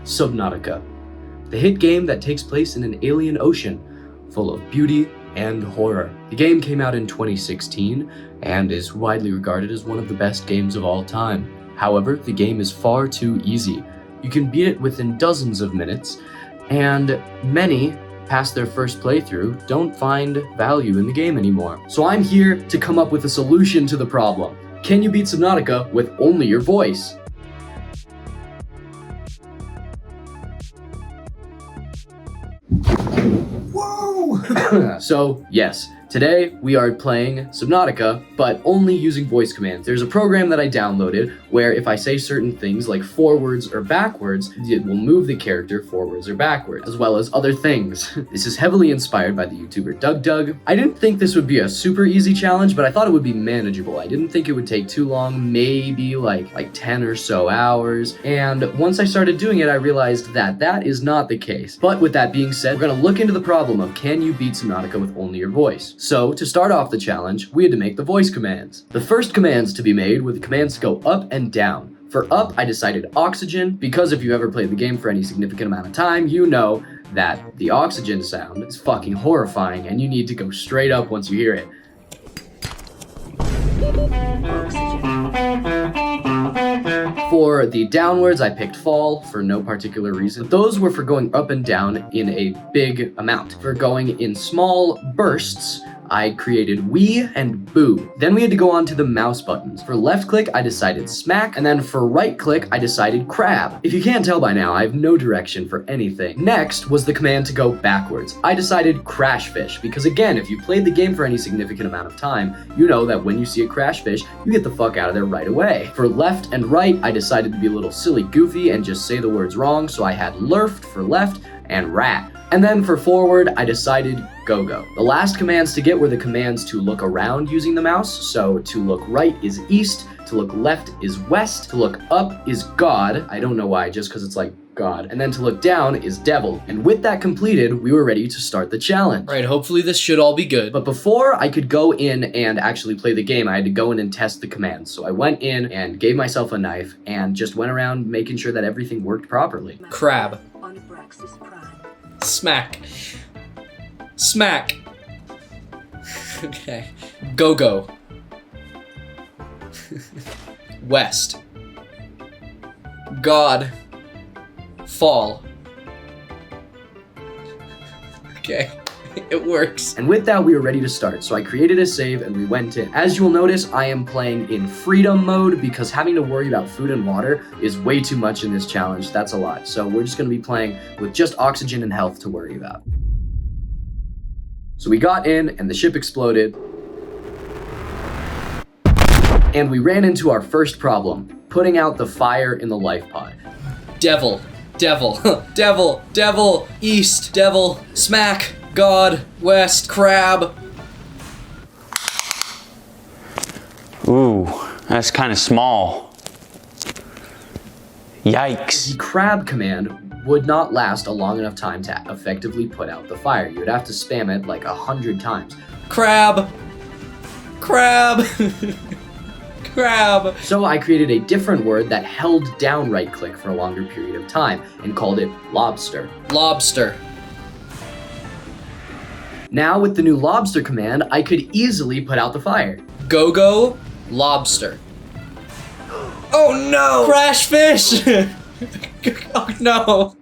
Subnautica, the hit game that takes place in an alien ocean full of beauty and horror. The game came out in 2016 and is widely regarded as one of the best games of all time. However, the game is far too easy. You can beat it within dozens of minutes, and many, past their first playthrough, don't find value in the game anymore. So I'm here to come up with a solution to the problem. Can you beat Subnautica with only your voice? Whoa! So, yes, today we are playing Subnautica, but only using voice commands. There's a program that I downloaded where if I say certain things like forwards or backwards, it will move the character forwards or backwards, as well as other things. This is heavily inspired by the YouTuber Doug. I didn't think this would be a super easy challenge, but I thought it would be manageable. I didn't think it would take too long, maybe like 10 or so hours. And once I started doing it, I realized that that is not the case. But with that being said, we're gonna look into the problem of can you beat Subnautica with only your voice? So to start off the challenge, we had to make the voice commands. The first commands to be made were the commands to go up and down. For up, I decided oxygen, because if you ever played the game for any significant amount of time, you know that the oxygen sound is fucking horrifying and you need to go straight up once you hear it. For the downwards, I picked fall for no particular reason. Those were for going up and down in a big amount. For going in small bursts, I created wee and boo. Then we had to go on to the mouse buttons. For left click, I decided smack, and then for right click, I decided crab. If you can't tell by now, I have no direction for anything. Next was the command to go backwards. I decided crash fish, because again, if you played the game for any significant amount of time, you know that when you see a crash fish, you get the fuck out of there right away. For left and right, I decided to be a little silly goofy and just say the words wrong, so I had lurfed for left and rat. And then for forward, I decided go-go. The last commands to get were the commands to look around using the mouse. So to look right is east, to look left is west, to look up is God. I don't know why, just because it's like God. And then to look down is devil. And with that completed, we were ready to start the challenge. All right, hopefully this should all be good. But before I could go in and actually play the game, I had to go in and test the commands. So I went in and gave myself a knife and just went around making sure that everything worked properly. Crab. Smack. Smack. Okay. Go-go. West. God. Fall. Okay. It works. And with that, we were ready to start. So I created a save and we went in. As you will notice, I am playing in freedom mode because having to worry about food and water is way too much in this challenge. That's a lot. So we're just going to be playing with just oxygen and health to worry about. So we got in and the ship exploded. And we ran into our first problem, putting out the fire in the life pod. Devil. Devil. Devil. Devil. East. Devil. Smack. God. West. Crab. Ooh, that's kind of small. Yikes. The crab command would not last a long enough time to effectively put out the fire. You would have to spam it like 100 times. Crab. Crab. Crab. So I created a different word that held down right click for a longer period of time and called it lobster. Lobster. Now with the new lobster command, I could easily put out the fire. Go-go. Lobster. Oh no! Crash fish! Oh no!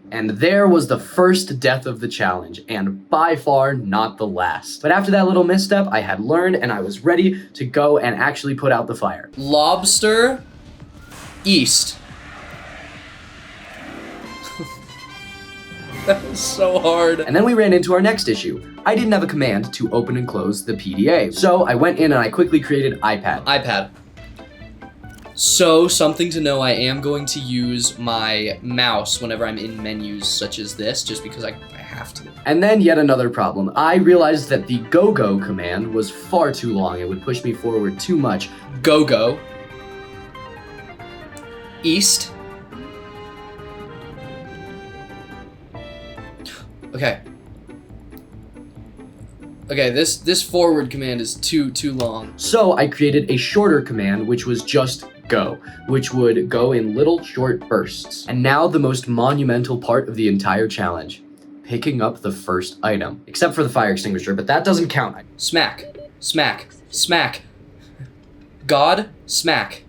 And there was the first death of the challenge, and by far not the last. But after that little misstep, I had learned and I was ready to go and actually put out the fire. Lobster. East. That was so hard. And then we ran into our next issue. I didn't have a command to open and close the PDA. So I went in and I quickly created iPad. iPad. So, something to know, I am going to use my mouse whenever I'm in menus such as this, just because I have to. And then yet another problem. I realized that the go-go command was far too long. It would push me forward too much. Go-go. East. Okay. Okay, this forward command is too long. So I created a shorter command, which was just go, which would go in little short bursts. And now the most monumental part of the entire challenge, picking up the first item, except for the fire extinguisher, but that doesn't count. Smack, smack, smack. God, smack.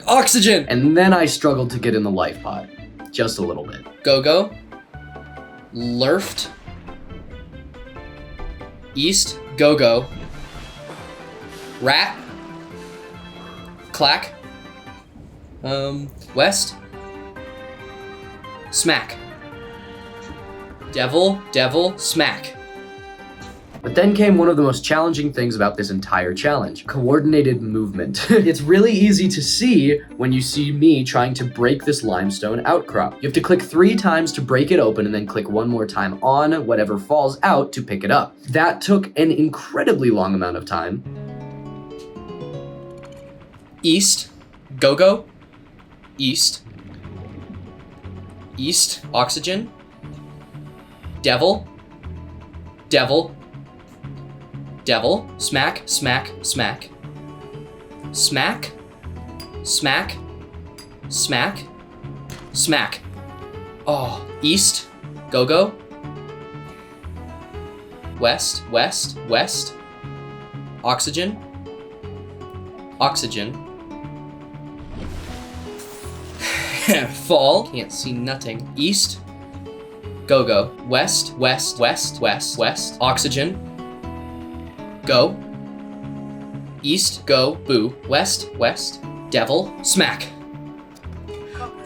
Oxygen! And then I struggled to get in the life pod, just a little bit. Go-go. Lurft. East, go-go. Rat. Clack. West. Smack. Devil, devil, smack. But then came one of the most challenging things about this entire challenge, coordinated movement. It's really easy to see when you see me trying to break this limestone outcrop. You have to click 3 times to break it open and then click 1 more time on whatever falls out to pick it up. That took an incredibly long amount of time. East, go-go. East. East, oxygen. Devil. Devil. Devil. Smack, smack, smack. Smack. Smack. Smack. Smack. Oh, east. Go-go. West, west, west. Oxygen. Oxygen. Fall. Can't see nothing. East. Go-go. West, west, west, west, west. Oxygen. Go. East, go, boo. West, west. Devil, smack.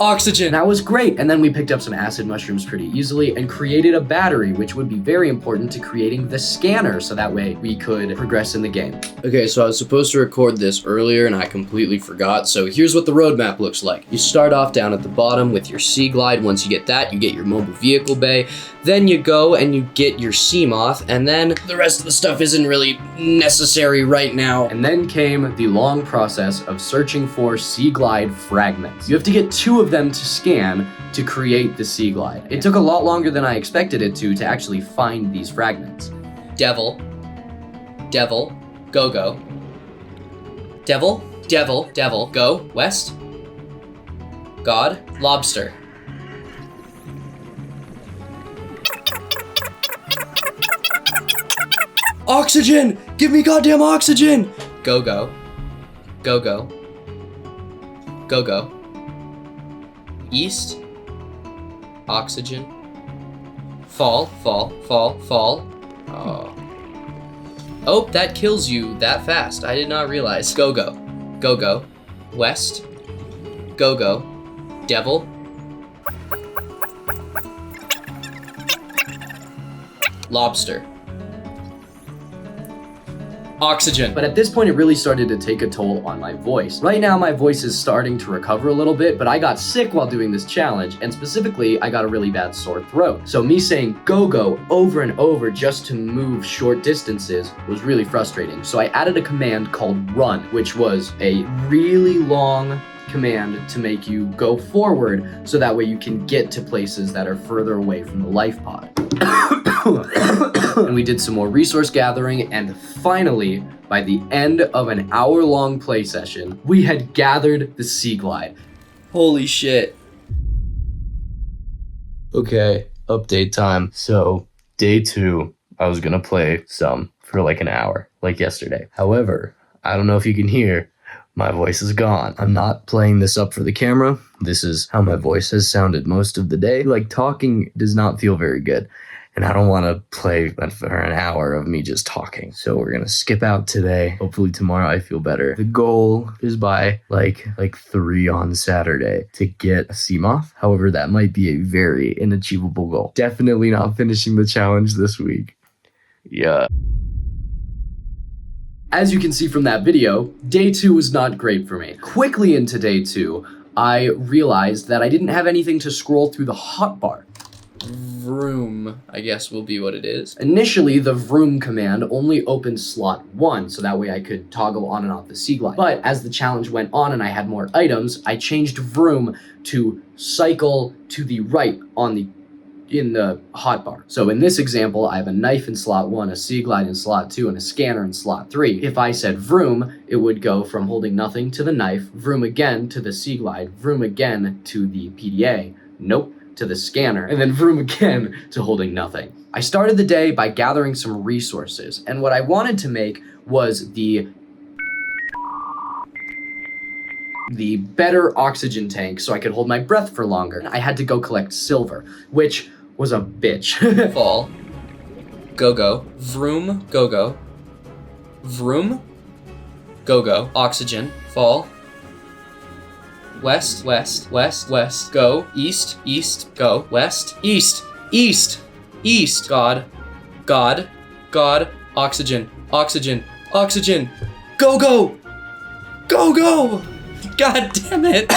Oxygen. That was great, and then we picked up some acid mushrooms pretty easily and created a battery, which would be very important to creating the scanner, so that way we could progress in the game. Okay, so I was supposed to record this earlier and I completely forgot, so here's what the roadmap looks like. You start off down at the bottom with your Sea Glide. Once you get that, you get your mobile vehicle bay. Then you go and you get your sea moth, and then the rest of the stuff isn't really necessary right now. And then came the long process of searching for Sea Glide fragments. You have to get 2 of them to scan to create the Sea Glide. It took a lot longer than I expected it to actually find these fragments. Devil. Devil. Go-go. Devil. Devil. Devil. Go. West. God. Lobster. Oxygen! Give me goddamn oxygen! Go-go. Go-go. Go-go. East. Oxygen. Fall, fall, fall, fall. Oh. Oh, that kills you that fast. I did not realize. Go-go. Go-go. West. Go-go. Devil. Lobster. Oxygen. But at this point, it really started to take a toll on my voice. Right now, my voice is starting to recover a little bit, but I got sick while doing this challenge, and specifically, I got a really bad sore throat. So me saying go-go over and over just to move short distances was really frustrating. So I added a command called run, which was a really long command to make you go forward so that way you can get to places that are further away from the life pod. And we did some more resource gathering, and finally, by the end of an hour-long play session, we had gathered the Sea Glide. Holy shit. Okay, update time. So, day 2, I was gonna play some for like an hour, like yesterday. However, I don't know if you can hear, my voice is gone. I'm not playing this up for the camera. This is how my voice has sounded most of the day. Like, talking does not feel very good. And I don't want to play for an hour of me just talking. So we're going to skip out today. Hopefully tomorrow I feel better. The goal is by like 3 on Saturday to get a sea moth. However, that might be a very inachievable goal. Definitely not finishing the challenge this week. Yeah. As you can see from that video, day 2 was not great for me. Quickly into day 2, I realized that I didn't have anything to scroll through the hotbar. Vroom, I guess will be what it is. Initially, the vroom command only opened slot 1, so that way I could toggle on and off the Sea Glide. But as the challenge went on and I had more items, I changed vroom to cycle to the right on the in the hotbar. So in this example, I have a knife in slot 1, a sea glide in slot 2, and a scanner in slot 3. If I said vroom, it would go from holding nothing to the knife, vroom again to the sea glide, vroom again to the PDA, nope, to the scanner, and then vroom again to holding nothing. I started the day by gathering some resources, and what I wanted to make was the better oxygen tank so I could hold my breath for longer. I had to go collect silver, which was a bitch. Fall. Go-go. Vroom. Go-go. Vroom. Go-go. Oxygen. Fall. West, west, west, west. Go. East, east. Go. West. East, east, east. God. God. God. Oxygen. Oxygen. Oxygen. Go-go. Go-go. God damn it.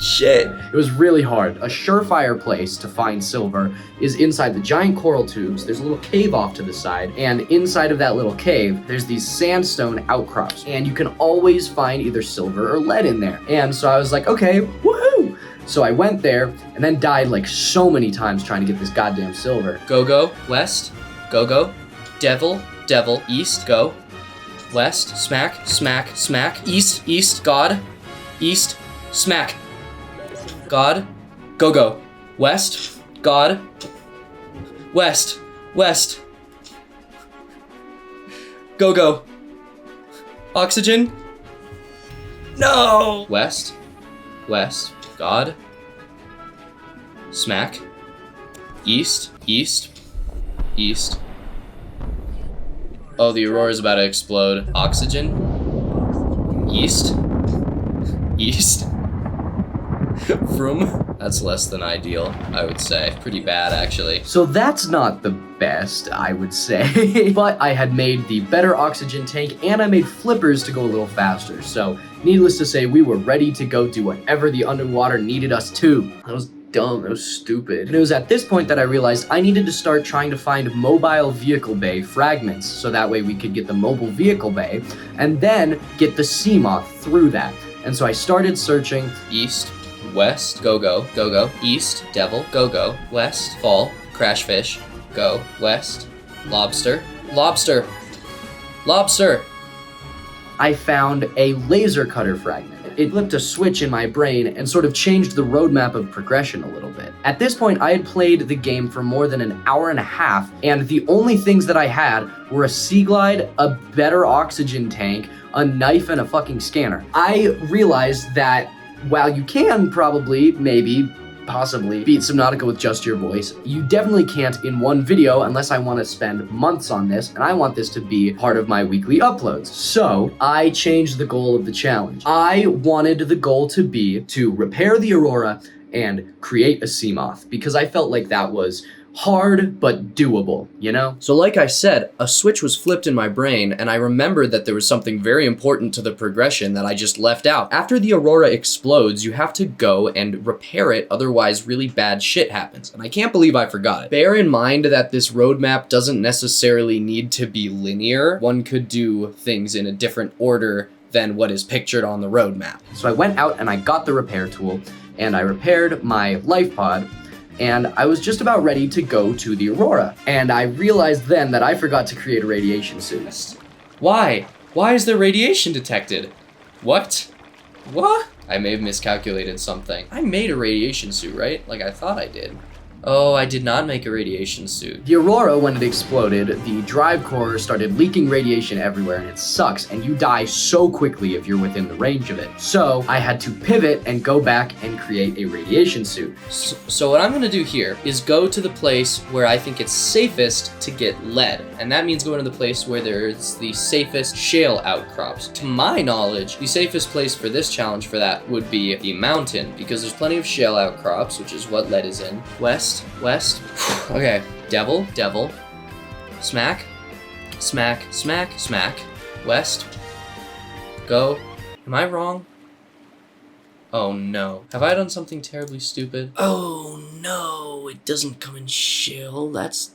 Shit. It was really hard. A surefire place to find silver is inside the giant coral tubes. There's a little cave off to the side, and inside of that little cave, there's these sandstone outcrops, and you can always find either silver or lead in there. And so I was like, okay, woohoo! So I went there, and then died like so many times trying to get this goddamn silver. Go-go. West. Go-go. Devil. Devil. East. Go. West, smack, smack, smack. East, east, God. East, smack. God, go, go. West, God. West, west. Go, go. Oxygen. No! West, west, God. Smack. East, east, east. Oh, the aurora's about to explode. Oxygen. East. East. Vroom. That's less than ideal, I would say. Pretty bad, actually. So that's not the best, I would say. But I had made the better oxygen tank, and I made flippers to go a little faster. So, needless to say, we were ready to go do whatever the underwater needed us to. That was dumb, it was stupid. And it was at this point that I realized I needed to start trying to find mobile vehicle bay fragments, so that way we could get the mobile vehicle bay, and then get the sea moth through that. And so I started searching. East, west, go, go, go, go. East, devil, go, go. West, fall, crash fish, go. West, lobster, lobster, lobster. I found a laser cutter fragment. It flipped a switch in my brain and sort of changed the roadmap of progression a little bit. At this point, I had played the game for more than an hour and a half, and the only things that I had were a sea glide, a better oxygen tank, a knife, and a fucking scanner. I realized that while you can probably, maybe, possibly beat Subnautica with just your voice, you definitely can't in one video unless I want to spend months on this, and I want this to be part of my weekly uploads. So I changed the goal of the challenge. I wanted the goal to be to repair the aurora and create a sea moth, because I felt like that was hard but doable, you know? So like I said, a switch was flipped in my brain, and I remembered that there was something very important to the progression that I just left out. After the aurora explodes, you have to go and repair it, otherwise really bad shit happens. And I can't believe I forgot it. Bear in mind that this roadmap doesn't necessarily need to be linear. One could do things in a different order than what is pictured on the roadmap. So I went out and I got the repair tool, and I repaired my life pod, and I was just about ready to go to the aurora. And I realized then that I forgot to create a radiation suit. Why? Why is there radiation detected? What? What? I may have miscalculated something. I made a radiation suit, right? Like I thought I did. Oh, I did not make a radiation suit. The aurora, when it exploded, the drive core started leaking radiation everywhere, and it sucks, and you die so quickly if you're within the range of it. So I had to pivot and go back and create a radiation suit. So what I'm gonna do here is go to the place where I think it's safest to get lead. And that means going to the place where there's the safest shale outcrops. To my knowledge, the safest place for this challenge for that would be the mountain, because there's plenty of shale outcrops, which is what lead is in. West. Okay. Devil, devil. Smack. Smack, smack, smack. West. Go. Am I wrong? Oh no. Have I done something terribly stupid? Oh no, it doesn't come in shale. That's...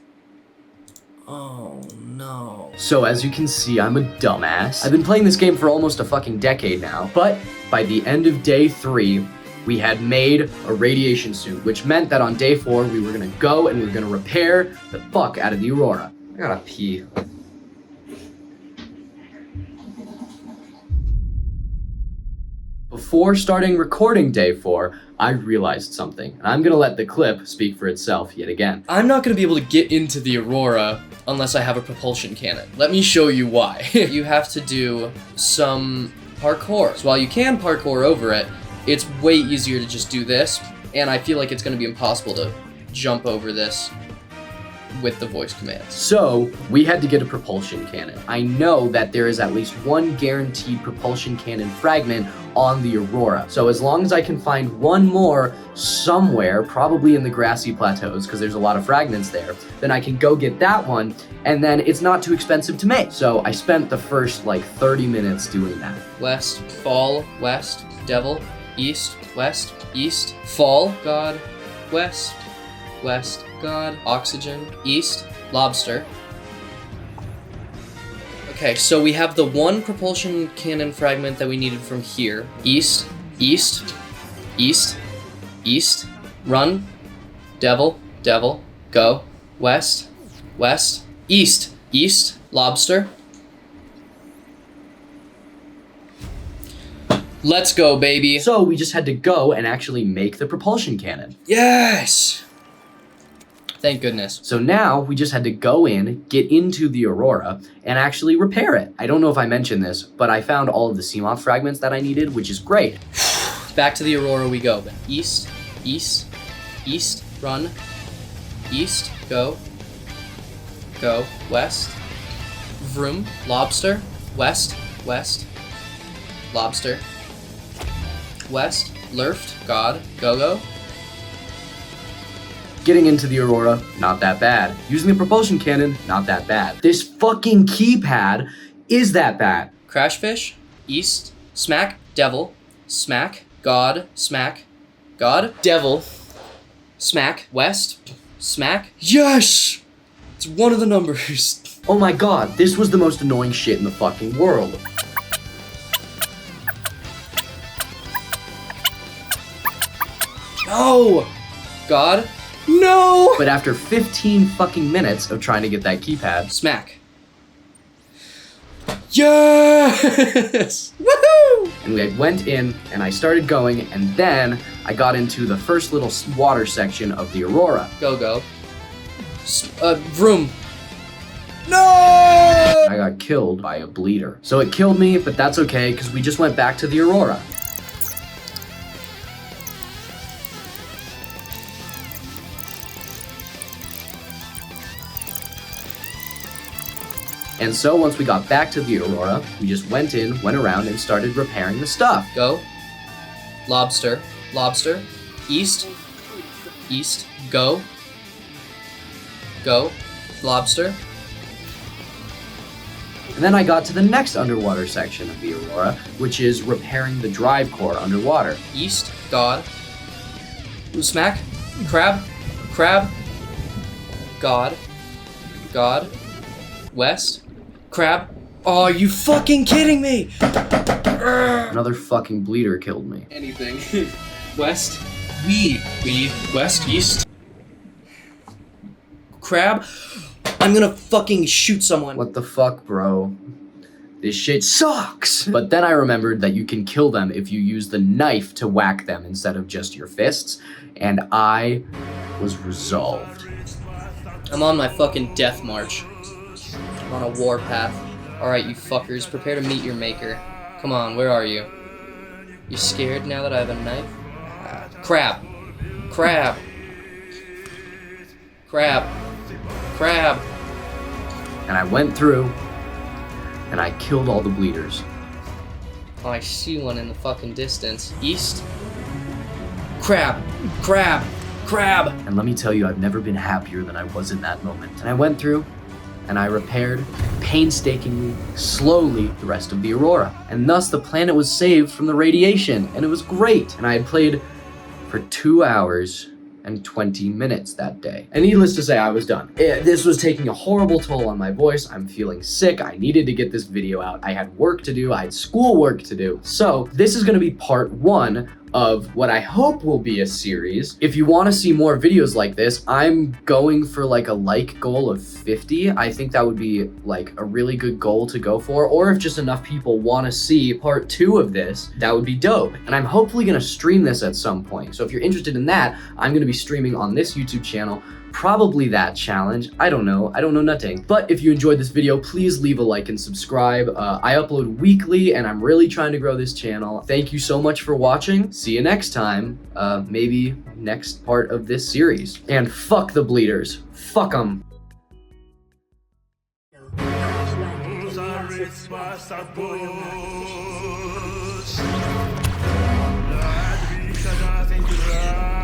Oh no. So as you can see, I'm a dumbass. I've been playing this game for almost a fucking decade now, but by the end of day 3, we had made a radiation suit, which meant that on day 4, we were gonna go and we were gonna repair the fuck out of the Aurora. I gotta pee. Before starting recording day 4, I realized something, and I'm gonna let the clip speak for itself yet again. I'm not gonna be able to get into the Aurora unless I have a propulsion cannon. Let me show you why. You have to do some parkour. So while you can parkour over it, it's way easier to just do this, and I feel like it's gonna be impossible to jump over this with the voice commands. So, we had to get a propulsion cannon. I know that there is at least one guaranteed propulsion cannon fragment on the Aurora. So as long as I can find one more somewhere, probably in the grassy plateaus, because there's a lot of fragments there, then I can go get that one, and then it's not too expensive to make. So I spent the first like 30 minutes doing that. West, fall, west, devil, east, west, east, fall, god, west, west, god, oxygen, east, lobster. Okay, so we have the one propulsion cannon fragment that we needed from here. East, east, east, east, run, devil, devil, go, west, west, east, east, lobster. Let's go, baby. So we just had to go and actually make the propulsion cannon. Yes! Thank goodness. So now we just had to go in, get into the Aurora, and actually repair it. I don't know if I mentioned this, but I found all of the CMOS fragments that I needed, which is great. Back to the Aurora we go. East, east, east, run, east, go, go, west, vroom, lobster, west, west, lobster, west, lurft, god, go-go. Getting into the Aurora, not that bad. Using the propulsion cannon, not that bad. This fucking keypad is that bad. Crashfish, east, smack, devil, smack, god, devil, smack, west, smack. Yes! It's one of the numbers. Oh my god, this was the most annoying shit in the fucking world. No! God. No! But after 15 fucking minutes of trying to get that keypad, Smack. Yes! Woohoo! and we went in and I started going, and then I got into the first little water section of the Aurora. Go, go. Vroom. No! I got killed by a bleeder. So it killed me, but that's okay, because we just went back to the Aurora. And so once we got back to the Aurora, we just went in, went around, and started repairing the stuff. Go. Lobster. Lobster. East. East. Go. Go. Lobster. And then I got to the next underwater section of the Aurora, which is repairing the drive core underwater. East. God. Smack. Crab. Crab. God. God. West. Crab. Oh, are you fucking kidding me? Another fucking bleeder killed me. Anything. West. We. West. East. Crab. I'm gonna fucking shoot someone. What the fuck, bro? This shit sucks! But then I remembered that you can kill them if you use the knife to whack them instead of just your fists, and I was resolved. I'm on my fucking death march. I'm on a warpath. Alright, you fuckers, prepare to meet your maker. Come on, where are you? You scared now that I have a knife? Crab. Crab. Crab. Crab. And I went through, and I killed all the bleeders. Oh, I see one in the fucking distance. East. Crab. Crab. Crab. And let me tell you, I've never been happier than I was in that moment. And I went through, and I repaired, painstakingly, slowly, the rest of the Aurora. And thus the planet was saved from the radiation, and it was great. And I had played for 2 hours and 20 minutes that day. And needless to say, I was done. This was taking a horrible toll on my voice. I'm feeling sick. I needed to get this video out. I had work to do. I had schoolwork to do. So this is gonna be part 1 of what I hope will be a series. If you want to see more videos like this, I'm going for like a like goal of 50. I think that would be like a really good goal to go for, or if just enough people want to see part 2 of this, that would be dope. And I'm hopefully going to stream this at some point. So if you're interested in that, I'm going to be streaming on this YouTube channel, probably that challenge. I don't know nothing. But if you enjoyed this video, please leave a like and subscribe. I upload weekly and I'm really trying to grow this channel. Thank you so much for watching. See you next time. Maybe next part of this series. And fuck the bleeders. Fuck them. لا أدري كذا